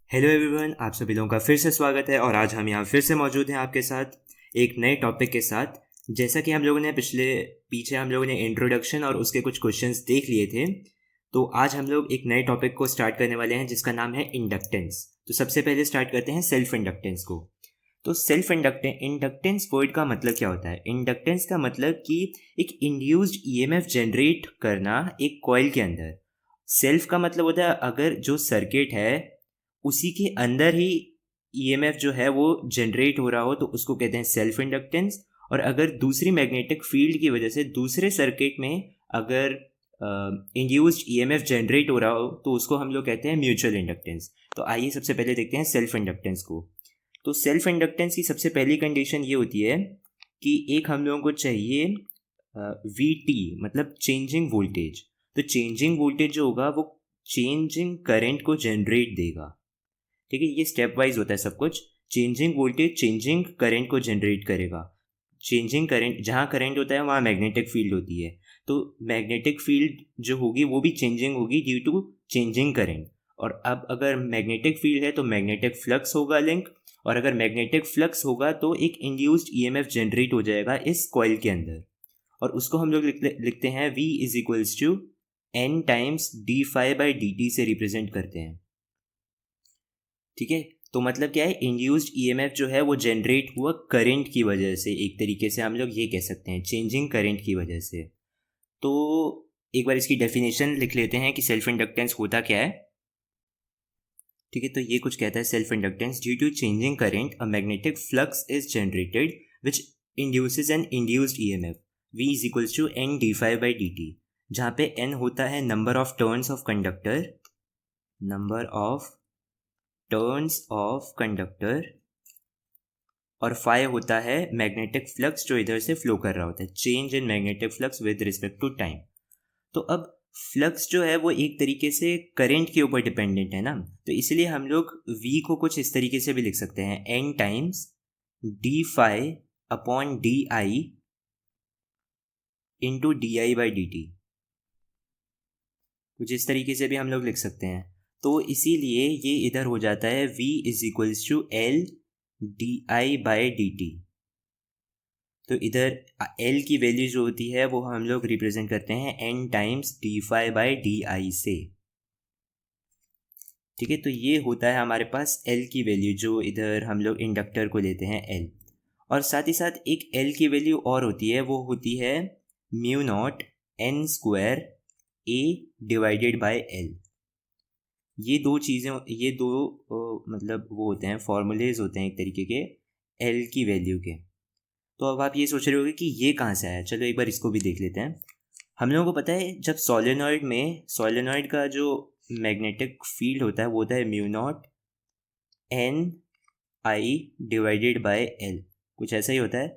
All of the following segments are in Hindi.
हेलो एवरीवन, आप सभी लोगों का फिर से स्वागत है। और आज हम यहाँ फिर से मौजूद हैं आपके साथ एक नए टॉपिक के साथ। जैसा कि हम लोगों ने पीछे हम लोगों ने इंट्रोडक्शन और उसके कुछ क्वेश्चंस देख लिए थे, तो आज हम लोग एक नए टॉपिक को स्टार्ट करने वाले हैं जिसका नाम है इंडक्टेंस। तो सबसे पहले स्टार्ट करते हैं सेल्फ इंडक्टेंस को। तो सेल्फ इंडक्टेंस वर्ड का मतलब क्या होता है? इंडक्टेंस का मतलब कि एक इंड्यूस्ड ईएमएफ जनरेट करना एक कॉइल के अंदर। सेल्फ का मतलब होता है अगर जो सर्किट है उसी के अंदर ही ईएमएफ जो है वो जनरेट हो रहा हो तो उसको कहते हैं सेल्फ इंडक्टेंस। और अगर दूसरी मैग्नेटिक फील्ड की वजह से दूसरे सर्किट में अगर इंड्यूस्ड ईएमएफ जनरेट हो रहा हो तो उसको हम लोग कहते हैं म्यूचुअल इंडक्टेंस। तो आइए सबसे पहले देखते हैं सेल्फ इंडक्टेंस को। तो सेल्फ इंडक्टेंस की सबसे पहली कंडीशन ये होती है कि एक हम लोगों को चाहिए वी टी, मतलब चेंजिंग वोल्टेज। तो चेंजिंग वोल्टेज जो होगा वो चेंजिंग करंट को जनरेट देगा। ठीक है, ये स्टेप वाइज होता है सब कुछ। चेंजिंग वोल्टेज चेंजिंग करंट को जनरेट करेगा। चेंजिंग करंट, जहाँ करंट होता है वहाँ मैग्नेटिक फील्ड होती है, तो मैग्नेटिक फील्ड जो होगी वो भी चेंजिंग होगी ड्यू टू चेंजिंग करंट। और अब अगर मैग्नेटिक फील्ड है तो मैग्नेटिक फ्लक्स होगा लिंक, और अगर मैग्नेटिक फ्लक्स होगा तो एक इंड्यूस्ड ईएमएफ जनरेट हो जाएगा इस कॉइल के अंदर। और उसको हम लोग लिखते हैं V is equals to N times d phi by d t से रिप्रेजेंट करते हैं। ठीक है, तो मतलब क्या है, इंड्यूस्ड ईएमएफ जो है वो जनरेट हुआ करंट की वजह से। एक तरीके से हम लोग ये कह सकते हैं चेंजिंग करंट की वजह से। तो एक बार इसकी डेफिनेशन लिख लेते हैं कि सेल्फ इंडक्टेंस होता क्या है। ठीक है, तो ये कुछ कहता है self inductance due to changing current a magnetic flux is generated which induces an induced EMF V is equals to N d phi by d t, जहाँ पे N होता है number of turns of conductor, number of turns of conductor, और फाई होता है मैग्नेटिक फ्लक्स जो इधर से फ्लो कर रहा होता है, change in magnetic flux with respect to time. तो अब फ्लक्स जो है वो एक तरीके से करंट के ऊपर डिपेंडेंट है ना, तो इसलिए हम लोग V को कुछ इस तरीके से भी लिख सकते हैं N times d phi upon d i into d i by d t. कुछ इस तरीके से भी हम लोग लिख सकते हैं। तो इसीलिए ये इधर हो जाता है V is equals to L d i by d t. तो इधर L की वैल्यू जो होती है वो हम लोग रिप्रेजेंट करते हैं N times d phi by d i से। ठीक है, तो ये होता है हमारे पास L की वैल्यू जो इधर हम लोग इंडक्टर को लेते हैं L। और साथ ही साथ एक L की वैल्यू और होती है, वो होती है mu naught N square A divided by L। ये दो चीज़ें, ये दो मतलब वो होते हैं, फॉर्मूलेज होते हैं एक तरीके के L की वैल्यू के। तो अब आप ये सोच रहे होगे कि ये कहाँ से आया, चलो एक बार इसको भी देख लेते हैं। हम लोगों को पता है जब सोलेनॉइड का जो मैग्नेटिक फील्ड होता है वो होता है mu naught N I divided by L, कुछ ऐसा ही होता है।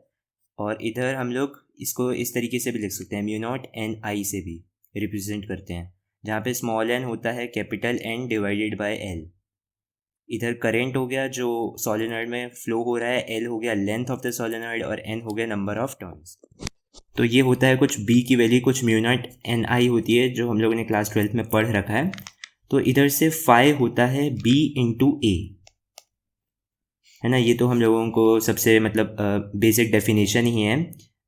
और इधर हम लोग इसको इस तरीके से भी लिख सकते हैं, म्यू नॉट N आई से भी रिप्रेजेंट करते हैं, जहाँ पे स्मॉल n होता है capital N divided by L। इधर करंट हो गया जो सोलेनॉइड में फ्लो हो रहा है, L हो गया लेंथ ऑफ द सोलेनॉइड, और N हो गया नंबर ऑफ टर्न्स। तो ये होता है कुछ B की वैल्यू, कुछ म्यू नॉट N आई होती है जो हम लोगों ने क्लास 12 में पढ़ रखा है। तो इधर से फाई होता है B इंटू A, है ना। ये तो हम लोगों को सबसे मतलब बेसिक डेफिनेशन ही है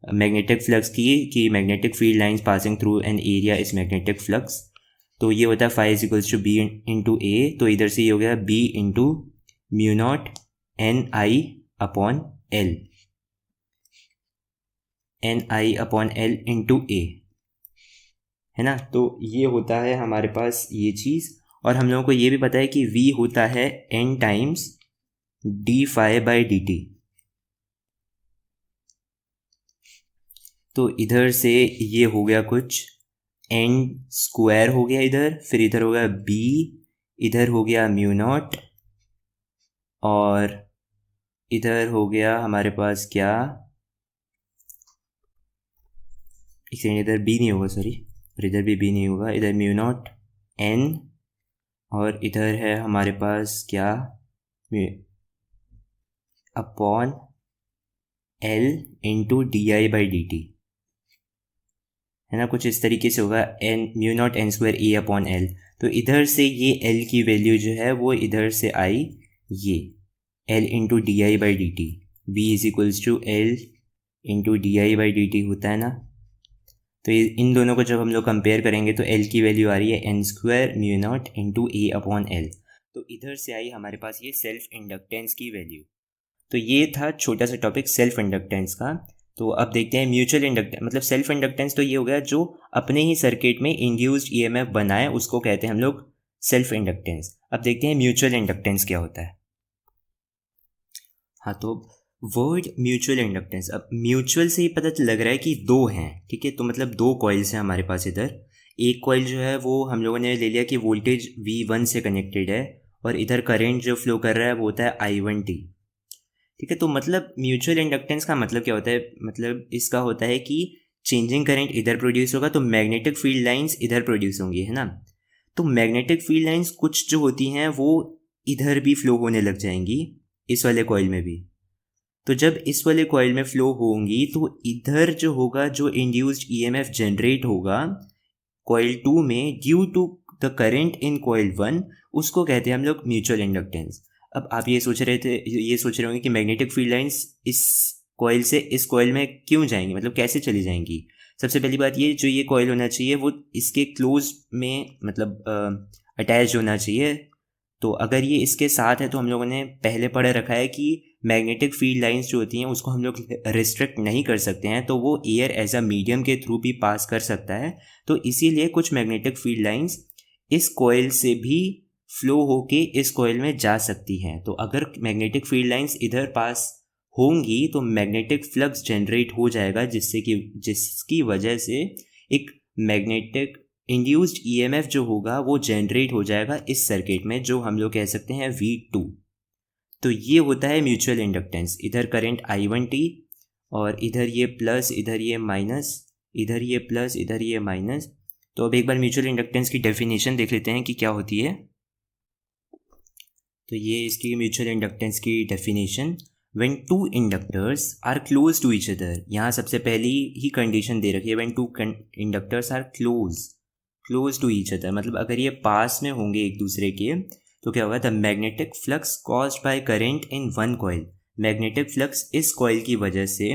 मैग्नेटिक फ्लक्स की, कि magnetic field lines passing through an area is magnetic flux. तो ये होता है phi is equals to B into A, तो इधर से ये हो गया B into mu naught N I upon L, N I upon L into A, है ना। तो ये होता है हमारे पास ये चीज़। और हम लोगों को ये भी पता है कि V होता है N times d phi by d t. तो इधर से ये हो गया कुछ N स्क्वायर हो गया इधर, फिर इधर हो गया B, इधर हो गया म्यू नॉट, और इधर हो गया हमारे पास क्या, एक सेकेंड, इधर B नहीं होगा सॉरी, और इधर भी B नहीं होगा, इधर म्यू नॉट N, और इधर है हमारे पास क्या, upon L into d i by d T, है ना। कुछ इस तरीके से होगा N mu naught N square A upon L। तो इधर से ये L की वैल्यू जो है वो इधर से आई ये L into d i by d t, B is equals to L into d i by d t होता है ना। तो इन दोनों को जब हम लोग कंपेयर करेंगे तो L की वैल्यू आ रही है N square mu naught into A upon L. तो इधर से आई हमारे पास ये सेल्फ इंडक्टेंस की वैल्यू। तो ये था छोटा सा टॉपिक सेल्फ इंडक्टेंस का। तो अब देखते हैं म्यूचुअल इंडक्टेंस, मतलब सेल्फ इंडक्टेंस तो ये हो गया जो अपने ही सर्किट में इंड्यूस्ड ईएमएफ बनाए, उसको कहते हैं हम लोग सेल्फ इंडक्टेंस। अब देखते हैं म्यूचुअल इंडक्टेंस क्या होता है। हाँ, तो वर्ड म्यूचुअल इंडक्टेंस, अब म्यूचुअल से ही पता लग रहा है कि दो हैं, ठीक है। तो मतलब दो कॉइल्स हैं हमारे पास इधर। एक कॉइल जो है वो हम लोगों ने ले लिया कि वोल्टेज V1 से कनेक्टेड है और इधर करंट जो फ्लो कर रहा है वो होता है I1t, ठीक है। तो मतलब म्यूचुअल इंडक्टेंस का मतलब क्या होता है, मतलब इसका होता है कि चेंजिंग करंट इधर प्रोड्यूस होगा तो मैग्नेटिक फील्ड लाइंस इधर प्रोड्यूस होंगी, है ना। तो मैग्नेटिक फील्ड लाइंस कुछ जो होती हैं वो इधर भी फ्लो होने लग जाएंगी, इस वाले कॉइल में भी। तो जब इस वाले कॉइल में फ्लो होंगी तो इधर जो होगा, जो इंड्यूस्ड ईएमएफ जनरेट होगा कॉइल 2 में due to the current in coil 1, उसको कहते हैं हम लोग म्यूचुअल इंडक्टेंस। अब आप ये सोच रहे होंगे कि मैग्नेटिक फील्ड लाइंस इस कॉइल से इस कॉइल में क्यों जाएंगी, मतलब कैसे चली जाएंगी। सबसे पहली बात ये, जो ये कॉइल होना चाहिए वो इसके क्लोज में मतलब अटैच होना चाहिए। तो अगर ये इसके साथ है तो हम लोगों ने पहले पढ़ रखा है कि मैग्नेटिक फील्ड लाइंस जो होती हैं उसको हम लोग रिस्ट्रिक्ट नहीं कर सकते हैं, तो वो एयर एज अ मीडियम के थ्रू भी पास कर सकता है। तो इसीलिए कुछ मैग्नेटिक फील्ड लाइंस इस कॉइल से भी फ्लो होके इस कॉइल में जा सकती हैं। तो अगर मैग्नेटिक फील्ड लाइंस इधर पास होंगी तो मैग्नेटिक फ्लक्स जनरेट हो जाएगा, जिसकी वजह से एक मैग्नेटिक इंड्यूस्ड ईएमएफ जो होगा वो जनरेट हो जाएगा इस सर्किट में, जो हम लोग कह सकते हैं V2। तो ये होता है म्यूचुअल इंडक्टेंस। इधर करंट I1t और इधर ये प्लस, इधर ये माइनस, इधर ये प्लस, इधर ये माइनस। तो अब एक बार म्यूचुअल इंडक्टेंस की डेफिनेशन देख लेते हैं कि क्या होती है। तो ये इसकी म्यूचुअल इंडक्टेंस की definition, when two inductors are close to each other. यहाँ सबसे पहली ही कंडीशन दे रखी है, when two inductors are close to each other, मतलब अगर ये पास में होंगे एक दूसरे के तो क्या होगा, the magnetic flux caused by current in one coil, magnetic flux इस कॉइल की वजह से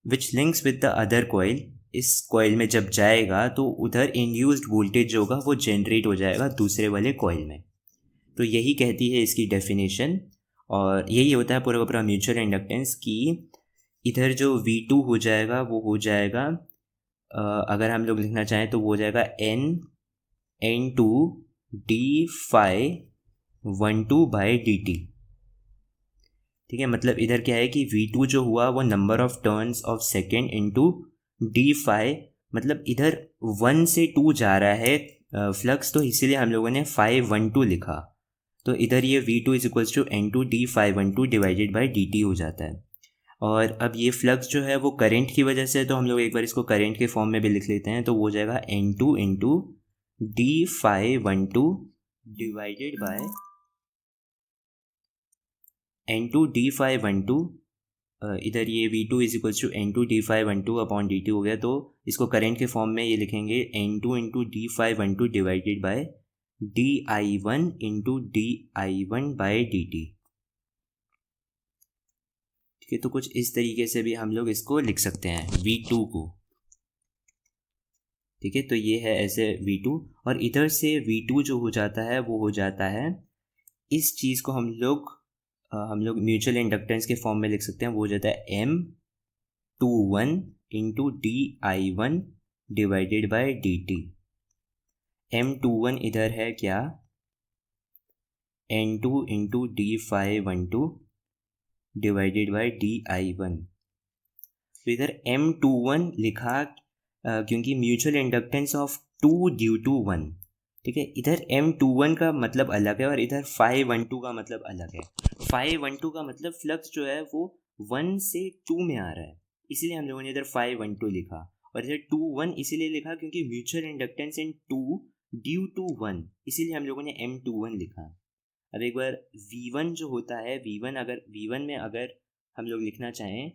which links with the other coil, इस कॉइल में जब जाएगा तो उधर इंड्यूस्ड वोल्टेज जो होगा वो जनरेट हो जाएगा दूसरे वाले कॉइल में। तो यही कहती है इसकी डेफिनेशन, और यही होता है पूरा का पूरा म्यूचुअल इंडक्टेंस की इधर जो V2 हो जाएगा वो हो जाएगा, अगर हम लोग लिखना चाहें तो वो हो जाएगा N2 d∅12 बाई dt, ठीक है। मतलब इधर क्या है कि V2 जो हुआ वो number of turns of second into d∅, मतलब इधर 1 से 2 जा रहा है फ्लक्स, तो इसीलिए हम लोगों ने ∅12 लिखा। तो इधर ये V2 is equals to N2 d∅12 divided by dt हो जाता है। और अब ये फ्लक्स जो है वो करंट की वजह से है, तो हम लोग एक बार इसको करंट के फॉर्म में भी लिख लेते हैं। तो वो हो जाएगा N2 into d∅12 divided bye N2 d∅12, इधर ये V2 is equals to N2 d∅12 upon dt हो गया। तो इसको करंट के फॉर्म में ये लिखेंगे N2 into d∅12 divided by di1 into di1 by dt, ठीक है। तो कुछ इस तरीके से भी हम लोग इसको लिख सकते हैं V2 को, ठीक है। तो ये है ऐसे V2, और इधर से V2 जो हो जाता है वो हो जाता है, इस चीज़ को हम लोग म्यूचुअल इंडक्टेंस के फॉर्म में लिख सकते हैं। वो हो जाता है M21 into di1 divided by dt। M21 इधर है क्या, N2 into d∅12 divided by di1। तो इधर M21 लिखा क्योंकि mutual inductance of 2 due to 1, ठीक है। इधर M21 का मतलब अलग है और इधर ∅12 का मतलब अलग है। ∅12 का मतलब फ्लक्स जो है वो 1 से 2 में आ रहा है, इसीलिए हम लोगों ने इधर ∅12 लिखा। और इधर 2 1 इसीलिए लिखा क्योंकि mutual inductance in 2 due to 1, इसीलिए हम लोगों ने M21 लिखा। अब एक बार V1 जो होता है, V1 में अगर हम लोग लिखना चाहें,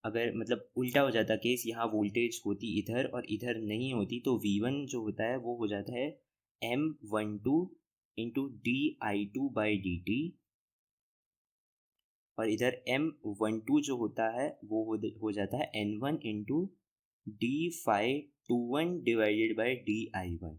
अगर मतलब उल्टा हो जाता केस, यहाँ वोल्टेज होती इधर और इधर नहीं होती, तो V1 जो होता है वो हो जाता है M12 इंटू di2/dt, और इधर M12 जो होता है वो हो जाता है N1 इंटू d∅21/di1।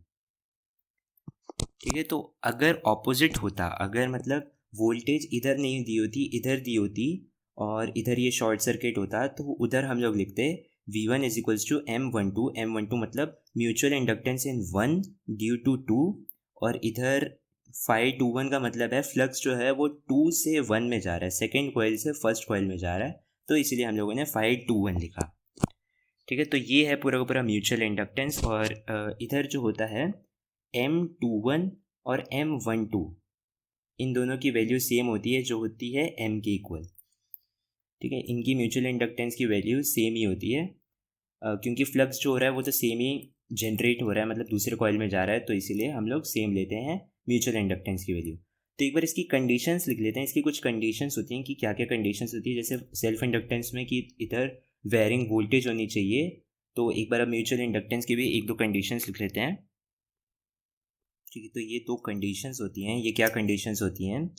ठीक है, तो अगर ऑपोजिट होता, अगर मतलब वोल्टेज इधर नहीं दी होती, इधर दी होती, और इधर ये शॉर्ट सर्किट होता, तो उधर हम लोग लिखते V1 is equals to M12 मतलब mutual inductance in 1 due to 2, और इधर phi21 का मतलब है फ्लक्स जो है वो 2 से 1 में जा रहा है, सेकेंड कॉइल से फर्स्ट कॉइल में जा रहा है, तो इसीलिए हम लोगों ने phi21 लिखा। ठीक है, तो ये है पूरा का पूरा म्यूचुअल इंडक्टेंस। और इधर जो होता है M21 और M12, इन दोनों की वैल्यू सेम होती है, जो होती है M के इक्वल। ठीक है, इनकी म्यूचुअल इंडक्टेंस की वैल्यू सेम ही होती है, क्योंकि फ्लक्स जो हो रहा है वो तो सेम ही जनरेट हो रहा है, मतलब दूसरे कॉइल में जा रहा है, तो इसीलिए हम लोग सेम लेते हैं म्यूचुअल इंडक्टेंस की वैल्यू। तो एक बार इसकी कंडीशंस लिख लेते हैं। इसकी कुछ कंडीशंस होती हैं कि क्या क्या कंडीशंस होती है, जैसे सेल्फ इंडक्टेंस में कि इधर वेरिंग वोल्टेज होनी चाहिए, तो एक बार अब म्यूचुअल इंडक्टेंस की भी एक दो कंडीशंस लिख लेते हैं। ठीक है, तो ये दो कंडीशंस होती हैं। ये क्या कंडीशंस होती हैं?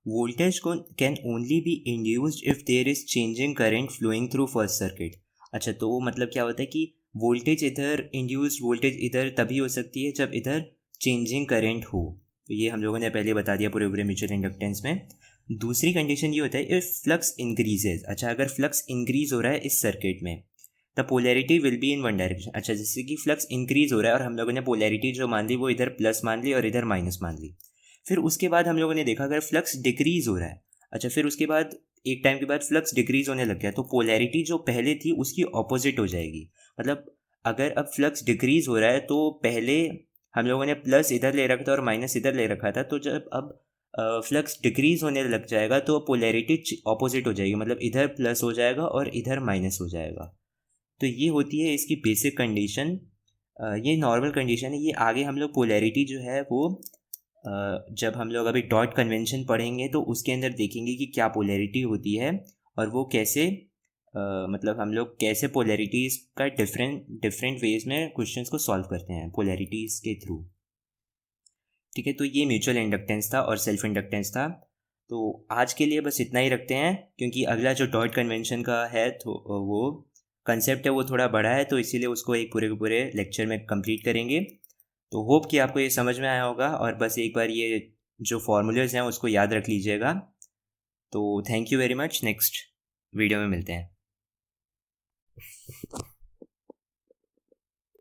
वोल्टेज को can only be induced if there is changing current flowing through first circuit. अच्छा, तो वो मतलब क्या होता है कि वोल्टेज इधर, इंड्यूस्ड वोल्टेज इधर तभी हो सकती है जब इधर चेंजिंग करंट हो। तो ये हम लोगों ने पहले बता दिया पूरे पूरे म्यूचुअल इंडक्टेंस में। दूसरी कंडीशन ये होता है इफ फ्लक्स इंक्रीजेज। अच्छा, अगर फ्लक्स इंक्रीज हो रहा है इस सर्किट में, the polarity will be in one direction. अच्छा, जैसे कि फ्लक्स इंक्रीज हो रहा है और हम लोगों ने पोलैरिटी जो मान ली वो इधर प्लस मान ली और इधर माइनस मान ली। फिर उसके बाद हम लोगों ने देखा अगर फ्लक्स डिक्रीज हो रहा है, अच्छा फिर उसके बाद एक टाइम के बाद फ्लक्स डिक्रीज होने लग गया, तो पोलैरिटी जो पहले थी उसकी ऑपोजिट हो जाएगी। मतलब अगर अब फ्लक्स डिक्रीज हो रहा है तो पहले हम लोगों ने प्लस इधर ले रखा था और माइनस इधर ले रखा था, तो जब अब फ्लक्स डिक्रीज होने लग जाएगा तो पोलैरिटी ऑपोजिट हो जाएगी, मतलब इधर प्लस हो जाएगा और इधर माइनस हो जाएगा। तो ये होती है इसकी बेसिक कंडीशन। ये नॉर्मल कंडीशन है। ये आगे हम लोग पोलैरिटी जो है वो जब हम लोग अभी डॉट कन्वेंशन पढ़ेंगे तो उसके अंदर देखेंगे कि क्या पोलैरिटी होती है और वो कैसे मतलब हम लोग कैसे पोलैरिटीज़ का डिफरेंट डिफरेंट वेज में क्वेश्चंस को सॉल्व करते हैं पोलैरिटीज़ के थ्रू। ठीक है, तो ये म्यूचुअल इंडक्टेंस था और सेल्फ इंडक्टेंस था। तो आज के लिए बस इतना ही रखते हैं, क्योंकि अगला जो डॉट कन्वेंशन का है तो वो कंसेप्ट है वो थोड़ा बड़ा है, तो इसीलिए उसको एक पूरे के पूरे लेक्चर में कंप्लीट करेंगे। तो होप कि आपको ये समझ में आया होगा, और बस एक बार ये जो फॉर्मूलेज हैं उसको याद रख लीजिएगा। तो thank you very much, next video में मिलते हैं।